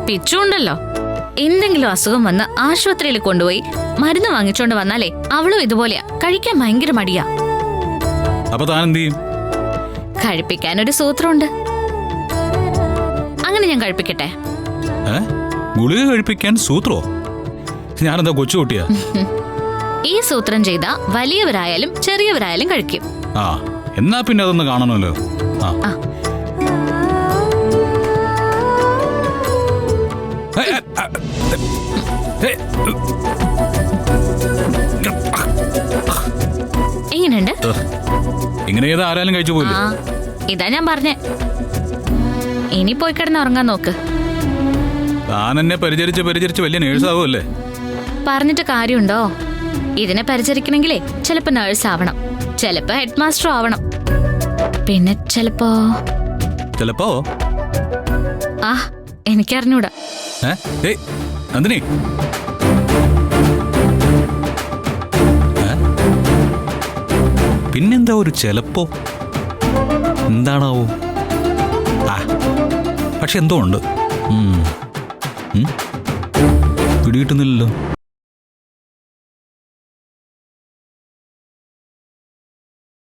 പിച്ചുണ്ടല്ലോ, എന്തെങ്കിലും അസുഖം വന്ന് ആശുപത്രിയിൽ കൊണ്ടുപോയി മരുന്ന് വാങ്ങിച്ചോണ്ട് വന്നാലേ അവളും ഇതുപോലെയാ. കഴിക്കാൻ ഭയങ്കര മടിയാ. അപ്പൊ താൻ എന്ത് ചെയ്യും? കഴിപ്പിക്കാനൊരു സൂത്രമുണ്ട്. അങ്ങനെ ഞാൻ കഴിപ്പിക്കട്ടെ? ഗുളിക കഴിപ്പിക്കാൻ സൂത്രോ? ഞാനെന്താ കൊച്ചുകുട്ടിയാ? ഈ സൂത്രം ചെയ്താ വലിയവരായാലും ചെറിയവരായാലും കഴിക്കും. ആ, എന്നാ പിന്നെ അതൊന്ന് കാണണമല്ലോ. എങ്ങനെയുണ്ട്? ഇങ്ങനെ ചെയ്താ ആരാലും കഴിച്ചു പോയില്ല. ഇതാ ഞാൻ പറഞ്ഞേ. ഇനി പോയി കിടന്ന് ഉറങ്ങാൻ നോക്ക്. താൻ എന്നെ പരിചരിച്ച് വലിയ നേഴ്സാവുമല്ലേ? പറഞ്ഞിട്ട് കാര്യമുണ്ടോ? ഇതിനെ പരിചരിക്കണമെങ്കിലേ ചിലപ്പോ നേഴ്സ് ആവണം, ചിലപ്പോ ഹെഡ് മാസ്റ്റർ ആവണം, പിന്നെ ചിലപ്പോ എനിക്കറിഞ്ഞൂടാ. നന്ദിനി, പിന്നെന്താ ഒരു ചിലപ്പോ? എന്താണാവോ? പക്ഷെ എന്തോ ഉണ്ട്. പിടികിട്ടുന്നില്ലല്ലോ.